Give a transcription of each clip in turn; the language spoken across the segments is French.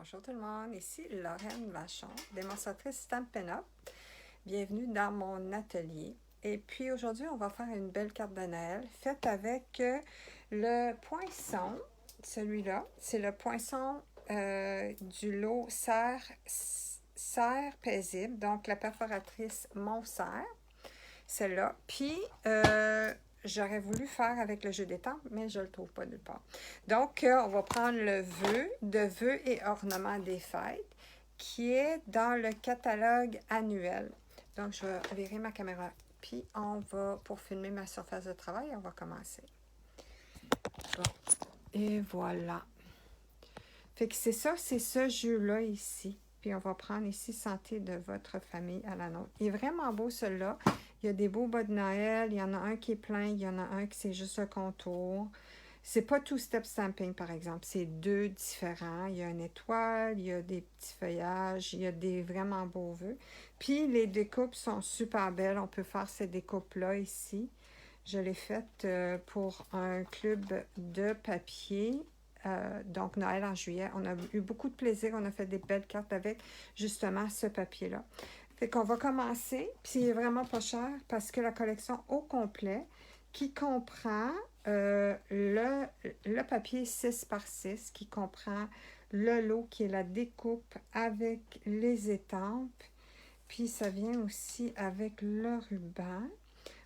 Bonjour tout le monde, ici Lorraine Vachon, démonstratrice Stampin' Up. Bienvenue dans mon atelier. Et puis aujourd'hui, on va faire une belle carte de Noël faite avec le poinçon. Celui-là, c'est le poinçon du lot Serre paisible, donc la perforatrice Montserre, celle-là. Puis, j'aurais voulu faire avec le jeu d'étampes, mais je ne le trouve pas nulle part. Donc, on va prendre le vœu de vœux et ornements des fêtes qui est dans le catalogue annuel. Donc, je vais virer ma caméra. Puis, on va, pour filmer ma surface de travail, on va commencer. Bon. Et voilà. Fait que c'est ça, c'est ce jeu-là ici. Puis on va prendre ici Santé de votre famille à la nôtre. Il est vraiment beau celui-là. Il y a des beaux bas de Noël. Il y en a un qui est plein. Il y en a un qui c'est juste le contour. C'est pas tout step stamping par exemple. C'est deux différents. Il y a une étoile, il y a des petits feuillages, il y a des vraiment beaux vœux. Puis les découpes sont super belles. On peut faire ces découpes-là ici. Je l'ai faite pour un club de papier. Donc, Noël en juillet. On a eu beaucoup de plaisir. On a fait des belles cartes avec, justement, ce papier-là. Fait qu'on va commencer. Puis, il est vraiment pas cher parce que la collection au complet, qui comprend le papier 6 par 6, qui comprend le lot qui est la découpe avec les étampes. Puis, ça vient aussi avec le ruban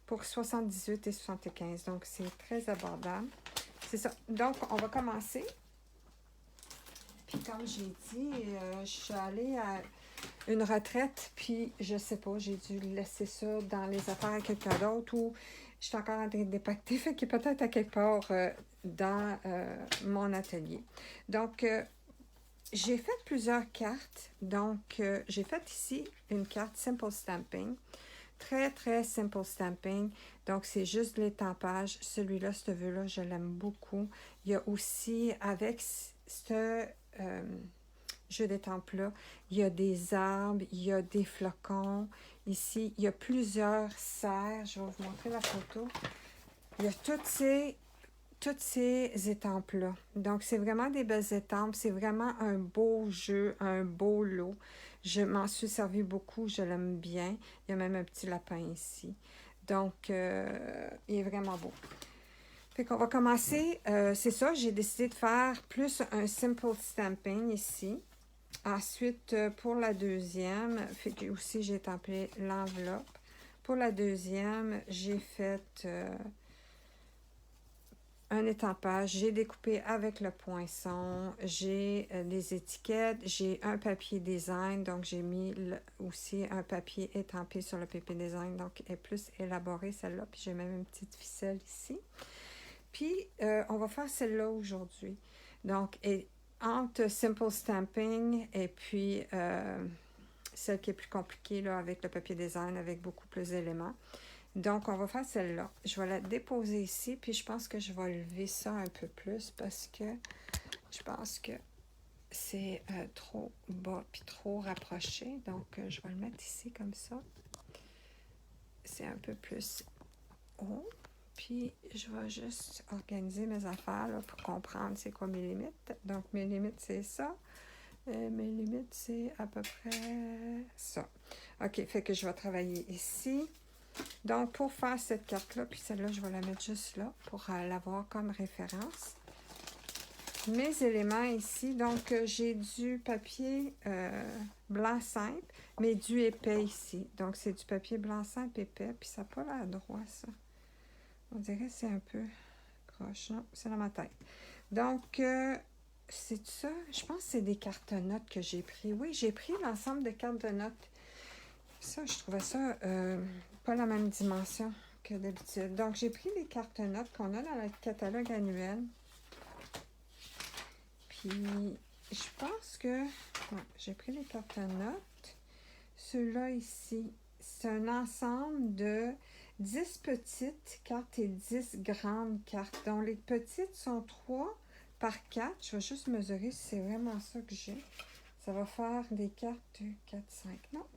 pour 78 et 75. Donc, c'est très abordable. C'est ça. Donc, on va commencer. Puis, comme j'ai dit, je suis allée à une retraite, puis je sais pas, j'ai dû laisser ça dans les affaires à quelqu'un d'autre ou je suis encore en train de dépacter, fait qu'il est peut-être à quelque part dans mon atelier. Donc, j'ai fait plusieurs cartes. Donc, j'ai fait ici une carte Simple Stamping. Très, très simple stamping. Donc, c'est juste de l'étampage. Celui-là, ce vœu-là, je l'aime beaucoup. Il y a aussi, avec ce jeu d'étampes-là, il y a des arbres, il y a des flocons. Ici, il y a plusieurs serres. Je vais vous montrer la photo. Il y a toutes ces étampes-là. Donc, c'est vraiment des belles étampes. C'est vraiment un beau jeu, un beau lot. Je m'en suis servi beaucoup. Je l'aime bien. Il y a même un petit lapin ici. Donc, il est vraiment beau. Fait qu'on va commencer. C'est ça, j'ai décidé de faire plus un simple stamping ici. Ensuite, pour la deuxième, fait que aussi j'ai estampé l'enveloppe. Pour la deuxième, j'ai fait un étampage, j'ai découpé avec le poinçon, j'ai des étiquettes, j'ai un papier design, donc j'ai mis aussi un papier étampé sur le papier design, donc elle est plus élaborée celle-là, puis j'ai même une petite ficelle ici. Puis, on va faire celle-là aujourd'hui. Donc, entre Simple Stamping et puis celle qui est plus compliquée là, avec le papier design, avec beaucoup plus d'éléments. Donc, on va faire celle-là. Je vais la déposer ici, puis je pense que je vais lever ça un peu plus parce que je pense que c'est trop bas puis trop rapproché. Donc, je vais le mettre ici comme ça. C'est un peu plus haut. Puis, je vais juste organiser mes affaires là, pour comprendre c'est quoi mes limites. Donc, mes limites, c'est ça. Mes limites, c'est à peu près ça. OK, fait que je vais travailler ici. Donc, pour faire cette carte-là, puis celle-là, je vais la mettre juste là pour l'avoir comme référence. Mes éléments ici, donc j'ai du papier blanc simple, mais du épais ici. Donc, c'est du papier blanc simple épais, puis ça n'a pas l'air droit, ça. On dirait que c'est un peu croche. Non, c'est dans ma tête. Donc, c'est ça. Je pense que c'est des cartes notes que j'ai pris. Oui, j'ai pris l'ensemble de cartes de notes. Ça, je trouvais ça pas la même dimension que d'habitude. Donc, j'ai pris les cartes notes qu'on a dans le catalogue annuel. Puis, je pense que... Ouais, j'ai pris les cartes notes. Ceux-là ici, c'est un ensemble de 10 petites cartes et 10 grandes cartes. Donc, les petites sont 3 par 4. Je vais juste mesurer si c'est vraiment ça que j'ai. Ça va faire des cartes 2, 4, 5. Non,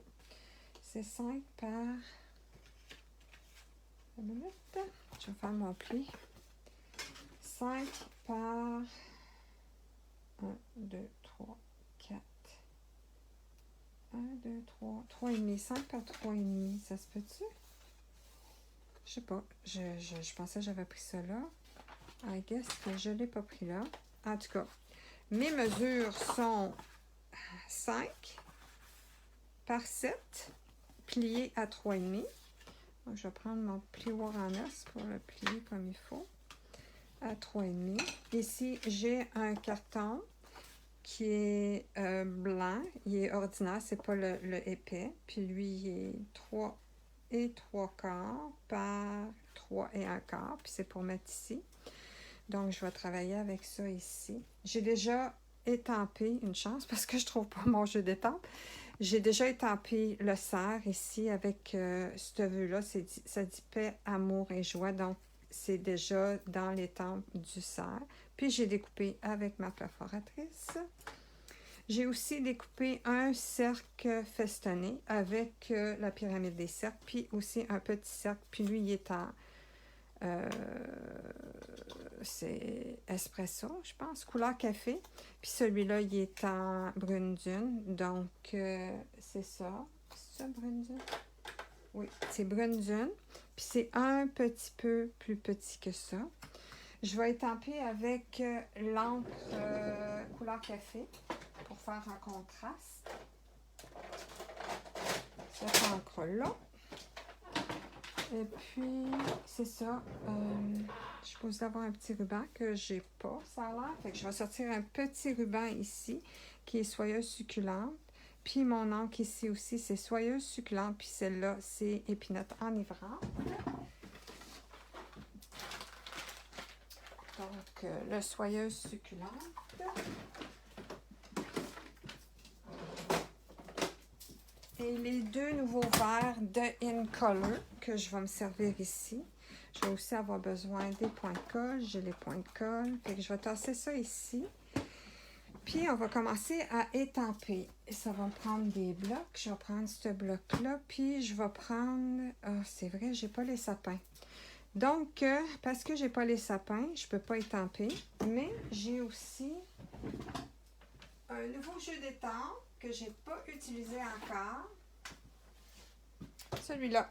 c'est 5 par... Une minute. Je vais faire mon pli. 5 par 1, 2, 3, 4, 2, 3, 3,5, 5 par 3,5. Ça se peut-tu? Je sais pas. Je pensais que j'avais pris ça là. I guess que je ne l'ai pas pris là. En tout cas, mes mesures sont 5 par 7, plié à 3,5. Donc, je vais prendre mon plioir en os pour le plier comme il faut. À 3,5. Ici, j'ai un carton qui est blanc. Il est ordinaire, c'est pas le épais. Puis lui, il est 3 et 3 quarts par 3 et 1 quart. Puis c'est pour mettre ici. Donc, je vais travailler avec ça ici. J'ai déjà étampé, une chance, parce que je trouve pas mon jeu d'étampe. J'ai déjà étampé le cerf ici avec ce vœu-là. Ça dit paix, amour et joie. Donc, c'est déjà dans l'étampe du cerf. Puis, j'ai découpé avec ma perforatrice. J'ai aussi découpé un cercle festonné avec la pyramide des cercles. Puis aussi un petit cercle. Puis lui, il est en... c'est espresso, je pense, couleur café. Puis celui-là, il est en brune dune. Donc, c'est ça. C'est ça, brune dune? Oui, c'est brune dune. Puis c'est un petit peu plus petit que ça. Je vais étamper avec l'encre couleur café pour faire un contraste. Cette encre-là. Et puis, c'est ça. Je suis supposée avoir un petit ruban que j'ai pas, ça a l'air. Fait que je vais sortir un petit ruban ici, qui est soyeuse succulente. Puis mon encre ici aussi, c'est soyeuse succulente. Puis celle-là, c'est épinette enivrante. Donc, le soyeuse succulente. Et les deux nouveaux verres de In Color que je vais me servir ici. Je vais aussi avoir besoin des points de colle. J'ai les points de colle. Fait que je vais tasser ça ici. Puis, on va commencer à étamper. Ça va me prendre des blocs. Je vais prendre ce bloc-là. Puis, je vais prendre... Ah, c'est vrai, j'ai pas les sapins. Donc, parce que j'ai pas les sapins, je peux pas étamper. Mais j'ai aussi un nouveau jeu d'étampe que j'ai pas utilisé encore. Celui-là.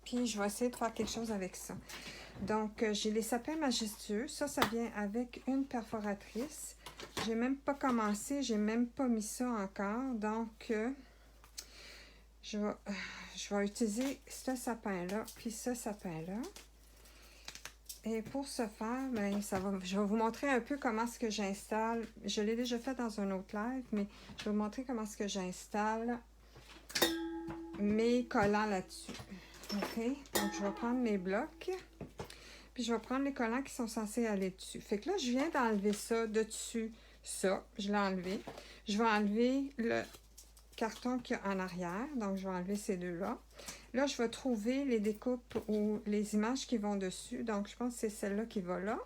Puis, je vais essayer de faire quelque chose avec ça. Donc, j'ai les sapins majestueux. Ça vient avec une perforatrice. J'ai même pas commencé. J'ai même pas mis ça encore. Donc, je vais utiliser ce sapin-là, puis ce sapin-là. Et pour ce faire, ben, je vais vous montrer un peu comment est-ce que j'installe. Je l'ai déjà fait dans un autre live, mais je vais vous montrer comment est-ce que j'installe mes collants là-dessus. OK? Donc, je vais prendre mes blocs. Puis, je vais prendre les collants qui sont censés aller dessus. Fait que là, je viens d'enlever ça de dessus. Ça, je l'ai enlevé. Je vais enlever le carton qu'il y a en arrière. Donc, je vais enlever ces deux-là. Là, je vais trouver les découpes ou les images qui vont dessus. Donc, je pense que c'est celle-là qui va là.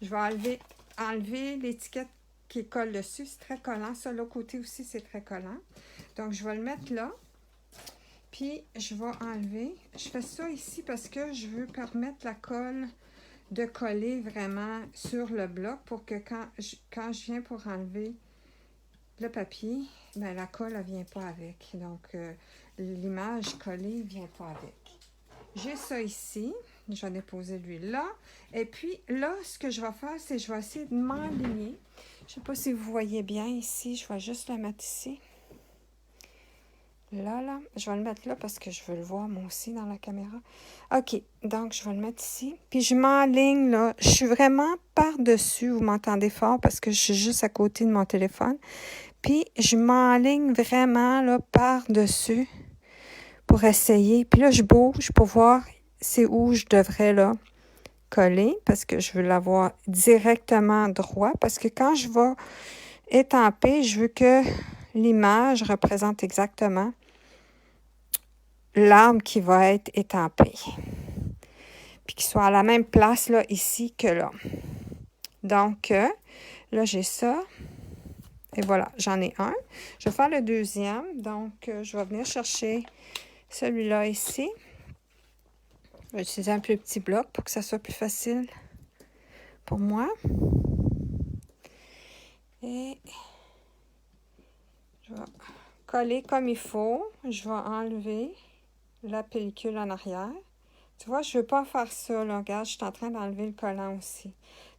Je vais enlever l'étiquette qui colle dessus. C'est très collant. Ça, l'autre côté aussi, c'est très collant. Donc, je vais le mettre là. Puis, je vais enlever. Je fais ça ici parce que je veux permettre la colle de coller vraiment sur le bloc pour que quand je viens pour enlever le papier, ben, la colle ne vient pas avec. Donc, l'image collée ne vient pas avec. J'ai ça ici. Je vais déposer lui là. Et puis, là, ce que je vais faire, c'est que je vais essayer de m'enligner. Je ne sais pas si vous voyez bien ici. Je vais juste le mettre ici. Là. Je vais le mettre là parce que je veux le voir, moi aussi, dans la caméra. OK. Donc, je vais le mettre ici. Puis, je m'enligne, là. Je suis vraiment par-dessus. Vous m'entendez fort parce que je suis juste à côté de mon téléphone. Puis, je m'enligne vraiment, là, par-dessus pour essayer. Puis là, je bouge pour voir c'est où je devrais, là, coller parce que je veux l'avoir directement droit. Parce que quand je vais étamper, je veux que l'image représente exactement l'arbre qui va être étampé. Puis qu'il soit à la même place, là, ici, que là. Donc, là, j'ai ça. Et voilà, j'en ai un. Je vais faire le deuxième. Donc, je vais venir chercher celui-là ici. Je vais utiliser un plus petit bloc pour que ça soit plus facile pour moi. Et je vais coller comme il faut. Je vais enlever la pellicule en arrière. Tu vois, je ne veux pas faire ça, là. Regarde, je suis en train d'enlever le collant aussi.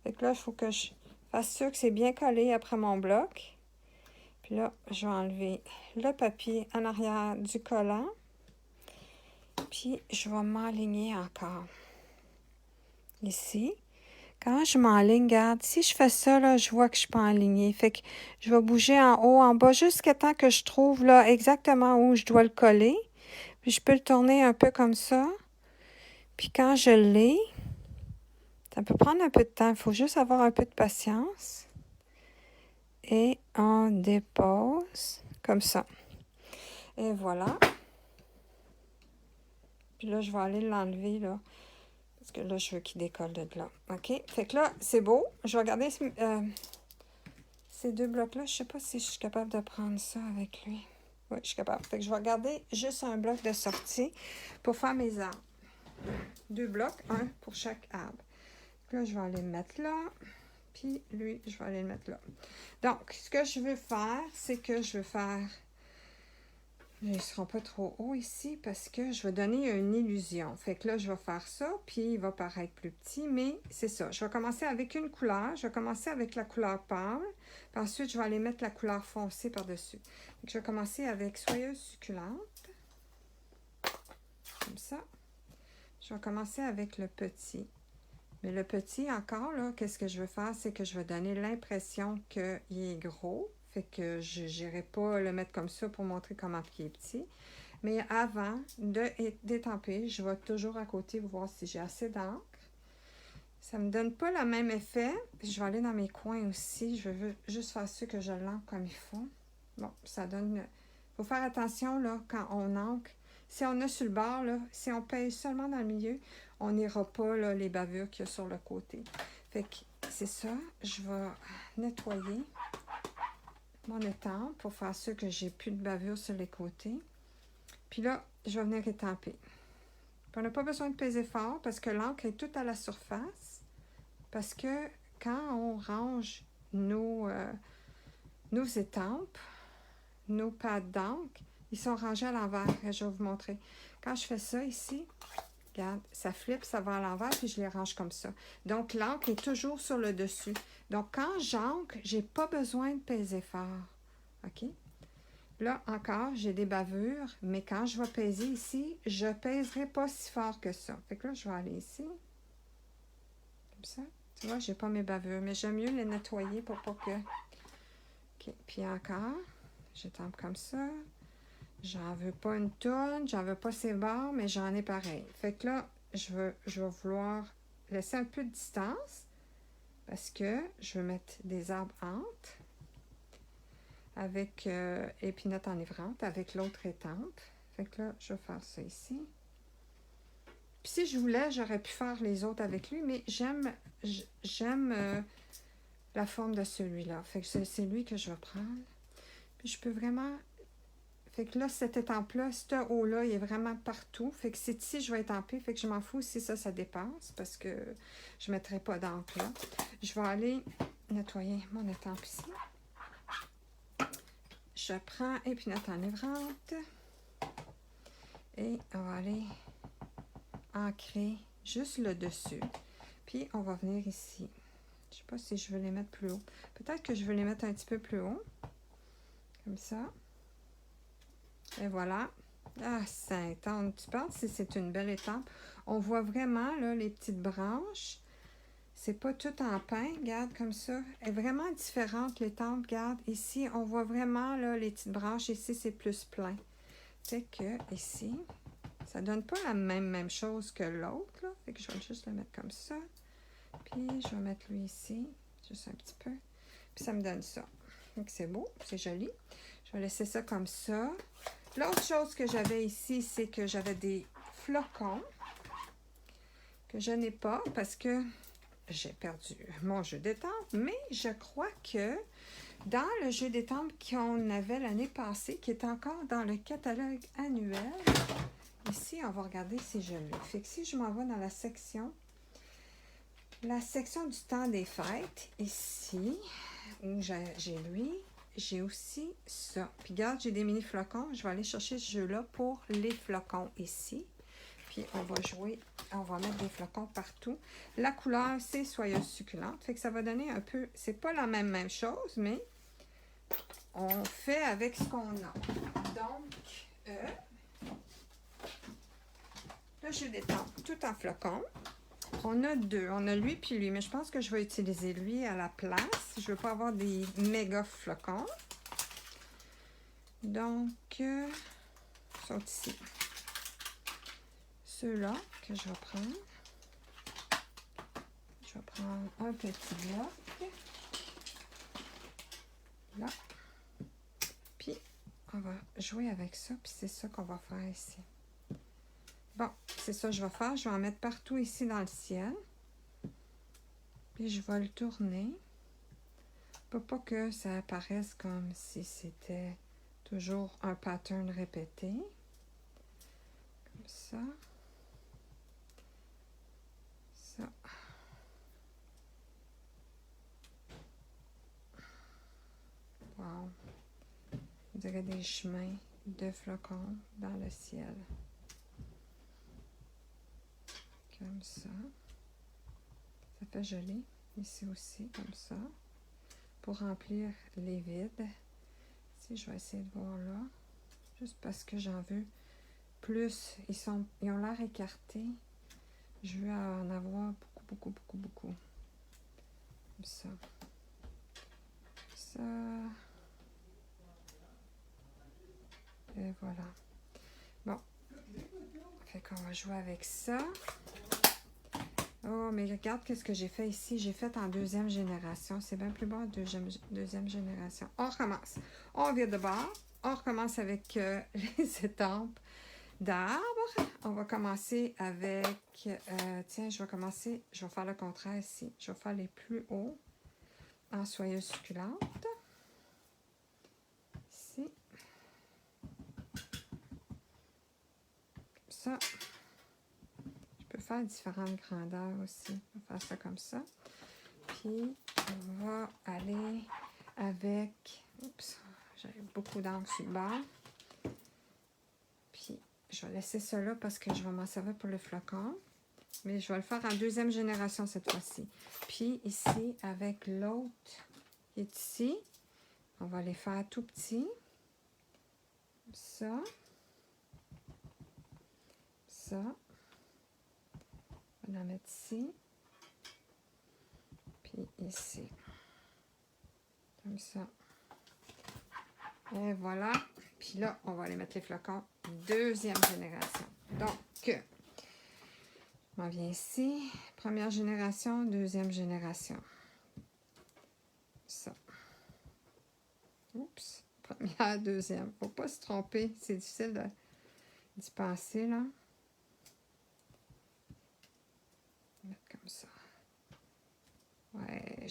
Fait que là, il faut que je fasse sûr que c'est bien collé après mon bloc. Puis là, je vais enlever le papier en arrière du collant. Puis, je vais m'aligner encore. Ici. Quand je m'enligne, regarde, si je fais ça, là, je vois que je suis pas alignée. Fait que je vais bouger en haut, en bas, jusqu'à temps que je trouve là exactement où je dois le coller. Puis je peux le tourner un peu comme ça. Puis quand je l'ai, ça peut prendre un peu de temps. Il faut juste avoir un peu de patience. Et on dépose comme ça. Et voilà. Puis là, je vais aller l'enlever, là. Parce que là, je veux qu'il décolle de là. OK? Fait que là, c'est beau. Je vais regarder ces deux blocs-là. Je sais pas si je suis capable de prendre ça avec lui. Oui, je suis capable. Fait que je vais regarder juste un bloc de sortie pour faire mes arbres. 2 blocs, un pour chaque arbre. Là, je vais aller le mettre là. Puis lui, je vais aller le mettre là. Donc, ce que je veux faire, c'est que je veux faire... Ils ne seront pas trop hauts ici parce que je vais donner une illusion. Fait que là, je vais faire ça, puis il va paraître plus petit, mais c'est ça. Je vais commencer avec une couleur. Je vais commencer avec la couleur pâle. Puis ensuite, je vais aller mettre la couleur foncée par-dessus. Je vais commencer avec Soyeuse succulente. Comme ça. Je vais commencer avec le petit. Mais le petit, encore, là, qu'est-ce que je veux faire? C'est que je vais donner l'impression qu'il est gros. Fait que je n'irai pas le mettre comme ça pour montrer comment il est petit. Mais avant de d'étamper, je vais toujours à côté voir si j'ai assez d'encre. Ça ne me donne pas le même effet. Puis je vais aller dans mes coins aussi. Je veux juste faire sûr que je l'encre comme il faut. Bon, ça donne... Il faut faire attention là, quand on encre. Si on a sur le bord, là, si on pèse seulement dans le milieu, on n'ira pas là, les bavures qu'il y a sur le côté. Fait que c'est ça. Je vais nettoyer mon étampe pour faire sûr que j'ai plus de bavure sur les côtés. Puis là, je vais venir étamper. Puis on n'a pas besoin de peser fort parce que l'encre est toute à la surface. Parce que quand on range nos étampes, nos pads d'encre, ils sont rangés à l'envers. Je vais vous montrer. Quand je fais ça ici, regarde, ça flippe, ça va à l'envers, puis je les range comme ça. Donc, l'encre est toujours sur le dessus. Donc, quand j'encre, je n'ai pas besoin de peser fort. OK? Là, encore, j'ai des bavures, mais quand je vais peser ici, je ne pèserai pas si fort que ça. Fait que là, je vais aller ici. Comme ça. Tu vois, j'ai pas mes bavures, mais j'aime mieux les nettoyer pour pas que... OK. Puis encore, j'étampe comme ça. J'en veux pas une tonne, j'en veux pas ces bords, mais j'en ai pareil. Fait que là, je vais vouloir laisser un peu de distance parce que je veux mettre des arbres entre avec épinette enivrante, avec l'autre étampe. Fait que là, je vais faire ça ici. Puis si je voulais, j'aurais pu faire les autres avec lui, mais j'aime la forme de celui-là. Fait que c'est lui que je vais prendre. Puis je peux vraiment... Fait que là, cette étampe-là, ce haut-là, il est vraiment partout. Fait que c'est ici je vais étamper. Fait que je m'en fous si ça dépasse parce que je ne mettrai pas d'encre là. Je vais aller nettoyer mon étampe ici. Je prends épinette enivrante et on va aller ancrer juste le dessus. Puis, on va venir ici. Je ne sais pas si je veux les mettre plus haut. Peut-être que je veux les mettre un petit peu plus haut. Comme ça. Et voilà. Ah, c'est intense. Tu penses si c'est une belle étampe? On voit vraiment là, les petites branches. C'est pas tout en pain. Regarde comme ça. Elle est vraiment différente l'étampe. Regarde ici, on voit vraiment là, les petites branches. Ici, c'est plus plein. Fait que ici, ça donne pas la même chose que l'autre. Fait que je vais juste le mettre comme ça. Puis je vais mettre lui ici. Juste un petit peu. Puis ça me donne ça. Donc c'est beau. C'est joli. Je vais laisser ça comme ça. L'autre chose que j'avais ici, c'est que j'avais des flocons que je n'ai pas parce que j'ai perdu mon jeu d'étampe. Mais je crois que dans le jeu d'étampe qu'on avait l'année passée, qui est encore dans le catalogue annuel, ici, on va regarder si je l'ai. Fait que si je m'en vais dans la section du temps des fêtes, ici, où j'ai lui, j'ai aussi ça. Puis regarde, j'ai des mini flocons. Je vais aller chercher ce jeu-là pour les flocons ici. Puis on va jouer, on va mettre des flocons partout. La couleur, c'est soyeuse succulente. Fait que ça va donner un peu, c'est pas la même chose, mais on fait avec ce qu'on a. Donc, là, je détends tout en flocons. On a deux. On a lui puis lui. Mais je pense que je vais utiliser lui à la place. Je veux pas avoir des méga flocons. Donc, ils sont ici. Ceux-là que je vais prendre. Je vais prendre un petit bloc. Là. Puis, on va jouer avec ça. Puis, c'est ça qu'on va faire ici. Bon, c'est ça que je vais faire. Je vais en mettre partout ici dans le ciel. Puis, je vais le tourner. Pour pas que ça apparaisse comme si c'était toujours un pattern répété. Comme ça. Ça. Wow. On dirait des chemins de flocons dans le ciel. Comme ça. Ça fait joli. Ici aussi, comme ça. Pour remplir les vides. Ici, je vais essayer de voir là. Juste parce que j'en veux plus. Ils ont l'air écartés. Je veux en avoir beaucoup. Comme ça. Ça. Et voilà. Bon. Fait qu'on va jouer avec ça. Oh, mais regarde qu'est-ce que j'ai fait ici. J'ai fait en deuxième génération. C'est bien plus bas, deuxième génération. On recommence. On vient de bord. On recommence avec les étampes d'arbres. On va commencer avec... tiens, je vais faire le contraire ici. Je vais faire les plus hauts en soyeuse succulente. Ici. Comme ça. Faire différentes grandeurs aussi. On va faire ça comme ça. Puis, on va aller avec... Oups, j'avais beaucoup d'encre sur le bord. Puis, je vais laisser ça là parce que je vais m'en servir pour le flocon. Mais je vais le faire en deuxième génération cette fois-ci. Puis, ici, avec l'autre qui est ici, on va les faire tout petits. Comme ça. Ça. On va en mettre ici. Puis ici. Comme ça. Et voilà. Puis là, on va aller mettre les flocons deuxième génération. Donc, on vient ici. Première génération, deuxième génération. Ça. Oups. Première, deuxième. Faut pas se tromper. C'est difficile d'y penser, là. Mettre comme ça. Ouais,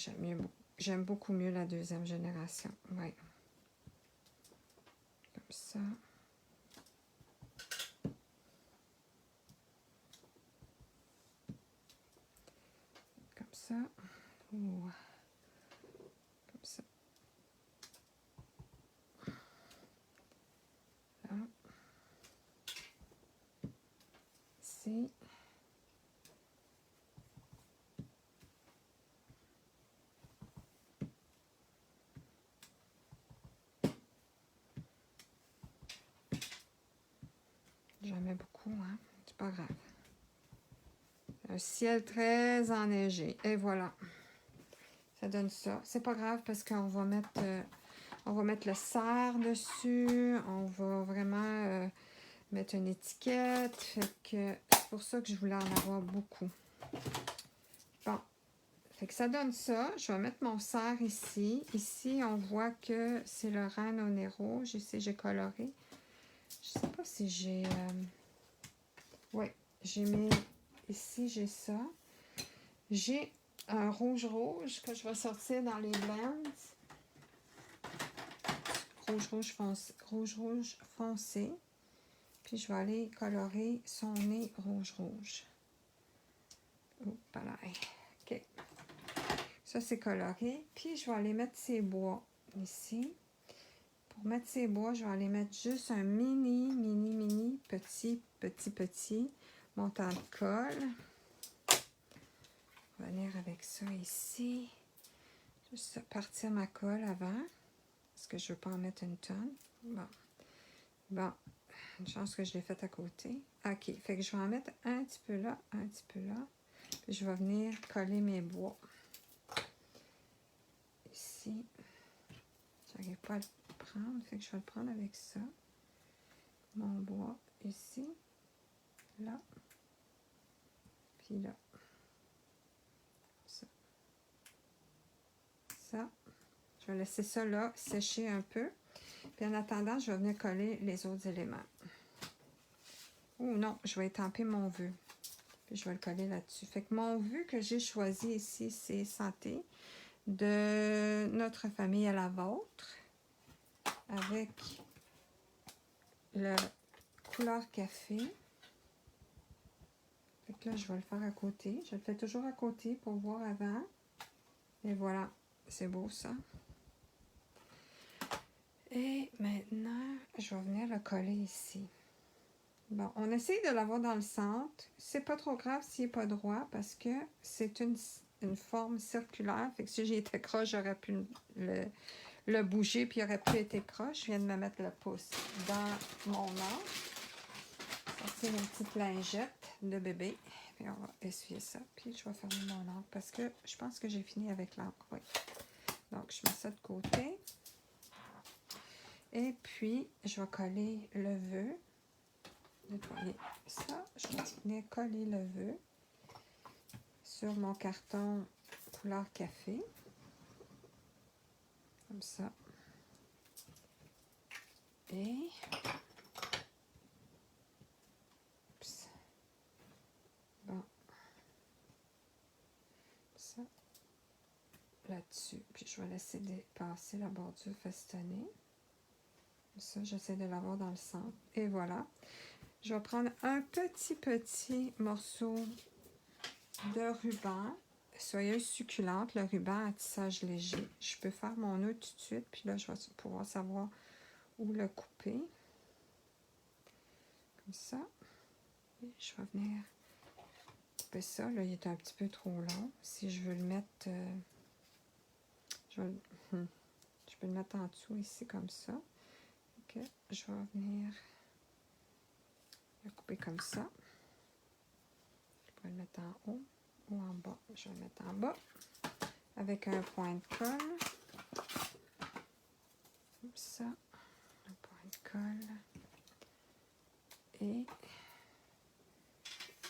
j'aime beaucoup mieux la deuxième génération. Ouais. Comme ça. Comme ça. Ouh. Comme ça. Là. Ici. J'en mets beaucoup, hein. C'est pas grave. Un ciel très enneigé. Et voilà. Ça donne ça. C'est pas grave parce qu'on va mettre le cerf dessus. On va vraiment mettre une étiquette. Fait que c'est pour ça que je voulais en avoir beaucoup. Bon. Fait que ça donne ça. Je vais mettre mon cerf ici. Ici, on voit que c'est le Reno Nero. Ici, j'ai coloré. Je sais pas si j'ai... Oui, j'ai mis... Ici, j'ai ça. J'ai un rouge que je vais sortir dans les blends. Rouge foncé. Puis, je vais aller colorer son nez rouge. Oh, pareil. OK. Ça, c'est coloré. Puis, je vais aller mettre ces bois ici. Pour mettre ces bois, je vais aller mettre juste un mini, petit montant de colle. Je vais venir avec ça ici. Juste partir ma colle avant, parce que je ne veux pas en mettre une tonne. Bon, une chance que je l'ai faite à côté. OK, fait que je vais en mettre un petit peu là, un petit peu là. Puis je vais venir coller mes bois. Ici. J'arrive pas à le prendre, fait que je vais le prendre avec ça. Mon bois ici, là, puis là. Ça. Je vais laisser ça là sécher un peu. Puis en attendant, je vais venir coller les autres éléments. Ou non, je vais étamper mon vœu. Puis je vais le coller là-dessus. Fait que mon vœu que j'ai choisi ici, c'est santé. De notre famille à la vôtre. Avec la couleur café. Fait que là, je vais le faire à côté. Je le fais toujours à côté pour voir avant. Et voilà. C'est beau ça. Et maintenant, je vais venir le coller ici. Bon, on essaye de l'avoir dans le centre. C'est pas trop grave s'il n'est pas droit parce que c'est une forme circulaire. Fait que si j'étais croche, j'aurais pu le bouger puis il aurait pu être croche. Je viens de me mettre le pouce dans mon angle. Sortir une petite lingette de bébé. Puis on va essuyer ça. Puis je vais fermer mon angle parce que je pense que j'ai fini avec l'encre. Oui. Donc, je mets ça de côté. Et puis, je vais coller le vœu. Nettoyer ça. Je vais venir coller le vœu sur mon carton couleur café. Comme ça. Et... Oups. Bon. Ça. Là-dessus. Puis, je vais laisser dépasser la bordure festonnée. Ça, j'essaie de l'avoir dans le centre. Et voilà. Je vais prendre un petit morceau de ruban. Soyeuse succulente, le ruban à tissage léger. Je peux faire mon nœud tout de suite. Puis là, je vais pouvoir savoir où le couper. Comme ça. Et je vais venir couper ça. Là, il est un petit peu trop long. Si je veux le mettre... je peux le mettre en dessous ici comme ça. Okay. Je vais venir le couper comme ça. Je pourrais le mettre en haut ou en bas. Je vais le mettre en bas avec un point de colle. Comme ça. Un point de colle. Et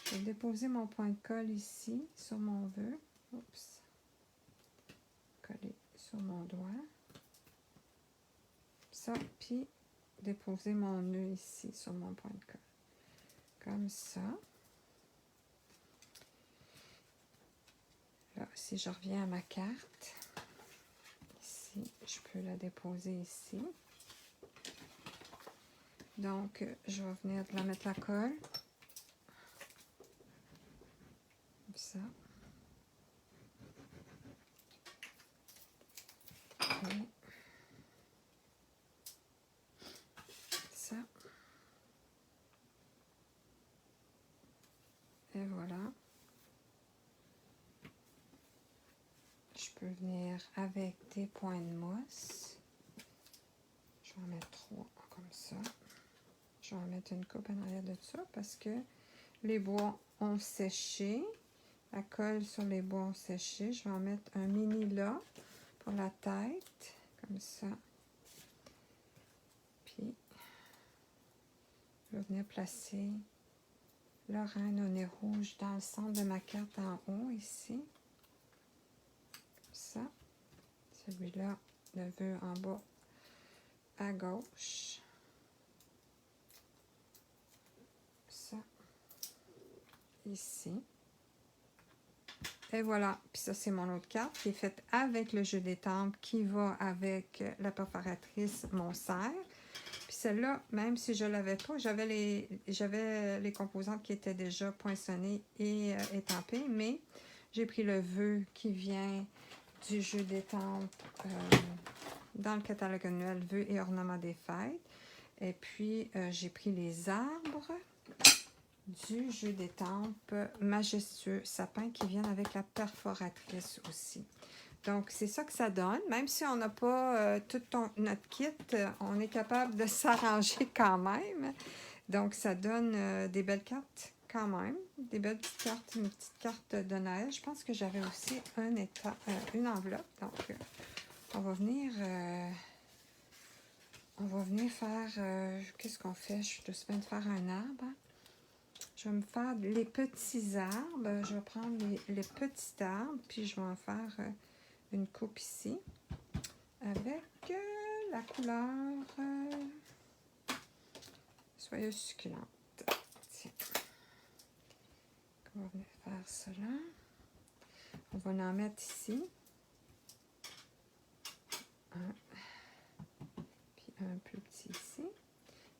je vais déposer mon point de colle ici sur mon vœu. Oups. Coller sur mon doigt. Ça, puis déposer mon nœud ici sur mon point de colle. Comme ça. Là, si je reviens à ma carte, ici, je peux la déposer ici. Donc, je vais venir de la mettre la colle. Comme ça. Et ça. Et voilà. Je peux venir avec des points de mousse. Je vais en mettre 3 comme ça. Je vais en mettre une coupe en arrière de ça parce que les bois ont séché. La colle sur les bois ont séché. Je vais en mettre un mini là pour la tête. Comme ça. Puis, je vais venir placer le reine au nez rouge dans le centre de ma carte en haut ici. Comme ça. Celui-là, le vœu en bas à gauche. Ça. Ici. Et voilà. Puis ça, c'est mon autre carte qui est faite avec le jeu des temples qui va avec la perforatrice Montserre. Puis celle-là, même si je ne l'avais pas, j'avais les composantes qui étaient déjà poinçonnées et étampées, mais j'ai pris le vœu qui vient du jeu des temples dans le catalogue annuel Vœux et ornements des fêtes. Et puis, j'ai pris les arbres du jeu d'étampes majestueux sapin qui viennent avec la perforatrice aussi. Donc, c'est ça que ça donne. Même si on n'a pas tout notre kit, on est capable de s'arranger quand même. Donc, ça donne des belles cartes quand même. Des belles petites cartes, une petite carte de Noël. Je pense que j'avais aussi une enveloppe. Donc, on va venir faire... qu'est-ce qu'on fait? Je suis semaine de faire un arbre. Je vais me faire les petits arbres. Je vais prendre les petits arbres, puis je vais en faire une coupe ici avec la couleur soyeuse succulente. Tiens. On va venir faire cela. On va en mettre ici. Un. Puis un plus petit ici.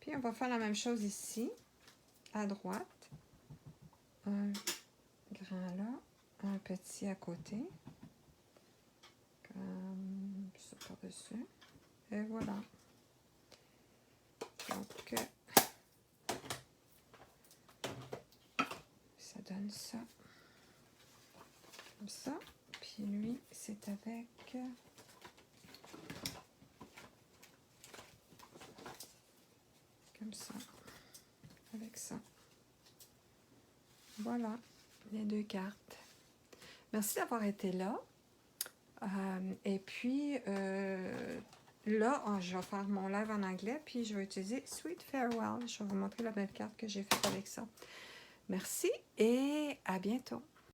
Puis on va faire la même chose ici, à droite. Un grand là, un petit à côté. Comme ça par-dessus. Et voilà. Donc, ça donne ça. Comme ça. Puis lui, c'est avec... comme ça. Avec ça. Voilà, les deux cartes. Merci d'avoir été là. Et puis, là, je vais faire mon live en anglais, puis je vais utiliser Sweet Farewell. Je vais vous montrer la belle carte que j'ai faite avec ça. Merci et à bientôt.